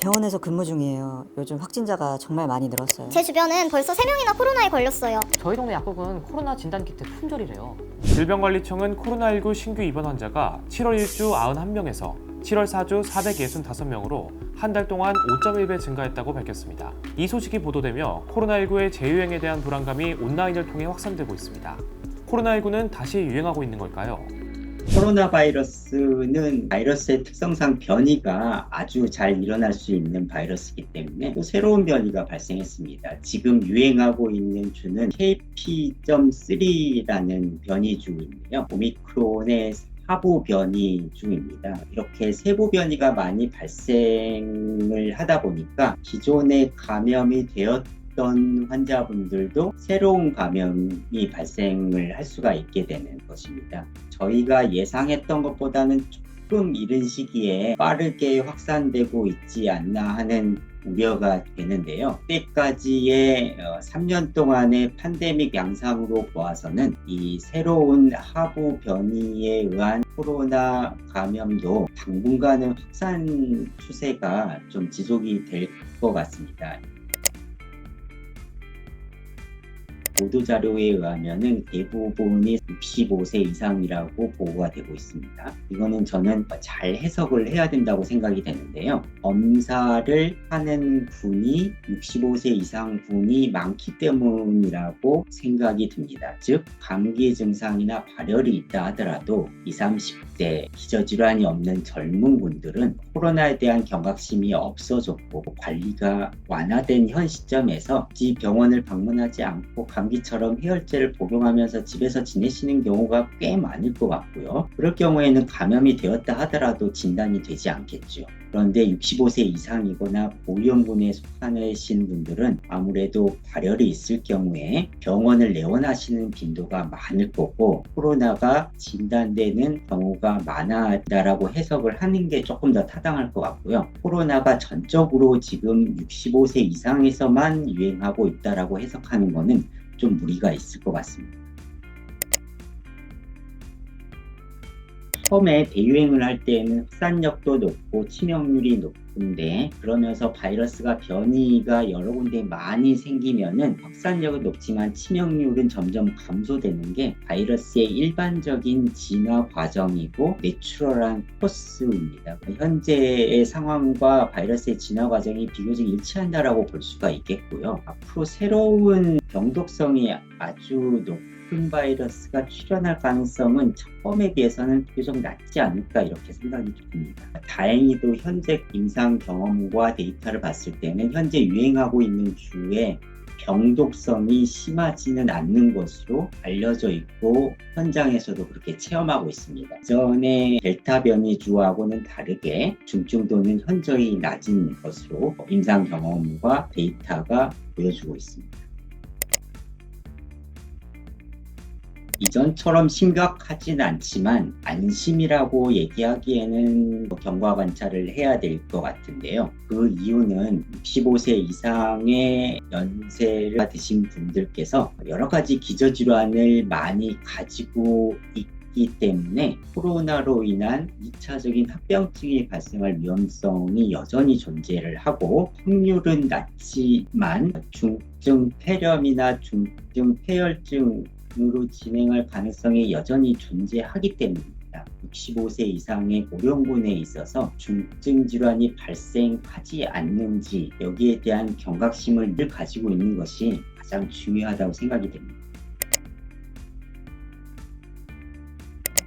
병원에서 근무 중이에요. 요즘 확진자가 정말 많이 늘었어요. 제 주변은 벌써 3명이나 코로나에 걸렸어요. 저희 동네 약국은 코로나 진단키트 품절이래요. 질병관리청은 코로나19 신규 입원 환자가 7월 1주 91명에서 7월 4주 465명으로 한 달 동안 5.1배 증가했다고 밝혔습니다. 이 소식이 보도되며 코로나19의 재유행에 대한 불안감이 온라인을 통해 확산되고 있습니다. 코로나19는 다시 유행하고 있는 걸까요? 코로나 바이러스는 바이러스의 특성상 변이가 아주 잘 일어날 수 있는 바이러스이기 때문에 또 새로운 변이가 발생했습니다. 지금 유행하고 있는 주는 KP.3라는 변이 중인데요. 오미크론의 하부 변이 중입니다. 이렇게 세부 변이가 많이 발생을 하다 보니까 기존에 감염이 되었던 환자분들도 새로운 감염이 발생을 할 수가 있게 되는 것입니다. 저희가 예상했던 것보다는 조금 이른 시기에 빠르게 확산되고 있지 않나 하는 우려가 되는데요. 때까지의 3년 동안의 팬데믹 양상으로 보아서는 이 새로운 하부 변이에 의한 코로나 감염도 당분간은 확산 추세가 좀 지속이 될 것 같습니다. 보도자료에 의하면 대부분이 65세 이상이라고 보고가 되고 있습니다. 이거는 저는 잘 해석을 해야 된다고 생각이 되는데요. 검사를 하는 분이 65세 이상 분이 많기 때문이라고 생각이 듭니다. 즉 감기 증상이나 발열이 있다 하더라도 20, 30대 기저질환이 없는 젊은 분들은 코로나에 대한 경각심이 없어졌고 관리가 완화된 현 시점에서 굳이 병원을 방문하지 않고 감기처럼 해열제를 복용하면서 집에서 지내시는 경우가 꽤 많을 것 같고요. 그럴 경우에는 감염이 되었다 하더라도 진단이 되지 않겠죠. 그런데 65세 이상이거나 고위험군에 속하신 분들은 아무래도 발열이 있을 경우에 병원을 내원하시는 빈도가 많을 거고 코로나가 진단되는 경우가 많아다라고 해석을 하는 게 조금 더 타당할 것 같고요. 코로나가 전적으로 지금 65세 이상에서만 유행하고 있다라고 해석하는 거는 좀 무리가 있을 것 같습니다. 처음에 대유행을 할 때에는 확산력도 높고 치명률이 높은데 그러면서 바이러스가 변이가 여러 군데 많이 생기면은 확산력은 높지만 치명률은 점점 감소되는 게 바이러스의 일반적인 진화 과정이고 내추럴한 코스입니다. 현재의 상황과 바이러스의 진화 과정이 비교적 일치한다라고 볼 수가 있겠고요. 앞으로 새로운 병독성이 아주 높은 바이러스가 출현할 가능성은 처음에 비해서는 비교적 낮지 않을까 이렇게 생각이 듭니다. 다행히도 현재 임상 경험과 데이터를 봤을 때는 현재 유행하고 있는 주에 병독성이 심하지는 않는 것으로 알려져 있고 현장에서도 그렇게 체험하고 있습니다. 전에 델타 변이주하고는 다르게 중증도는 현저히 낮은 것으로 임상 경험과 데이터가 보여주고 있습니다. 이전처럼 심각하진 않지만 안심이라고 얘기하기에는 경과 관찰을 해야 될 것 같은데요. 그 이유는 65세 이상의 연세를 드신 분들께서 여러 가지 기저질환을 많이 가지고 있기 때문에 코로나로 인한 2차적인 합병증이 발생할 위험성이 여전히 존재를 하고 확률은 낮지만 중증 폐렴이나 중증 폐혈증 으로 진행할 가능성이 여전히 존재하기 때문입니다. 65세 이상의 고령군에 있어서 중증 질환이 발생하지 않는지 여기에 대한 경각심을 늘 가지고 있는 것이 가장 중요하다고 생각이 됩니다.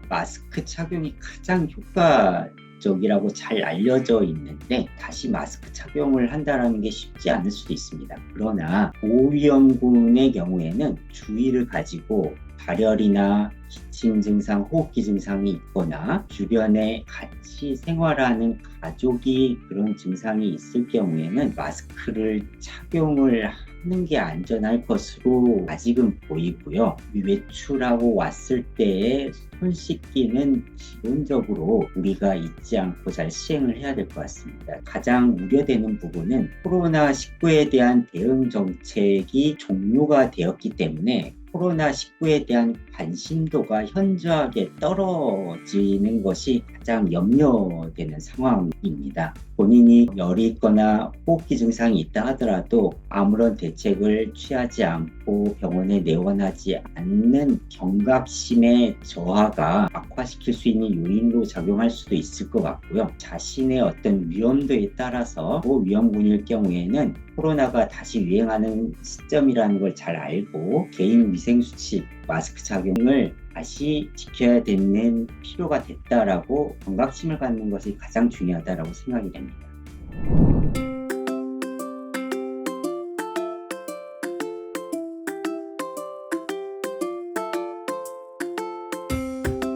마스크 착용이 가장 효과적이라고 잘 알려져 있는데 다시 마스크 착용을 한다는 게 쉽지 않을 수도 있습니다. 그러나 고위험군의 경우에는 주의를 가지고 발열이나 기침 증상, 호흡기 증상이 있거나 주변에 같이 생활하는 가족이 그런 증상이 있을 경우에는 마스크를 착용을 하는 게 안전할 것으로 아직은 보이고요. 외출하고 왔을 때의 손 씻기는 기본적으로 우리가 잊지 않고 잘 시행을 해야 될 것 같습니다. 가장 우려되는 부분은 코로나19에 대한 대응 정책이 종료가 되었기 때문에 코로나19에 대한 관심도가 현저하게 떨어지는 것이 가장 염려되는 상황입니다. 본인이 열이 있거나 호흡기 증상이 있다 하더라도 아무런 대책을 취하지 않고 병원에 내원하지 않는 경각심의 저하가 악화시킬 수 있는 요인으로 작용할 수도 있을 것 같고요. 자신의 어떤 위험도에 따라서 위험군일 경우에는 코로나가 다시 유행하는 시점이라는 걸 잘 알고 개인 위생수칙, 마스크 착용을 다시 지켜야 되는 필요가 됐다라고 경각심을 갖는 것이 가장 중요하다라고 생각이 됩니다.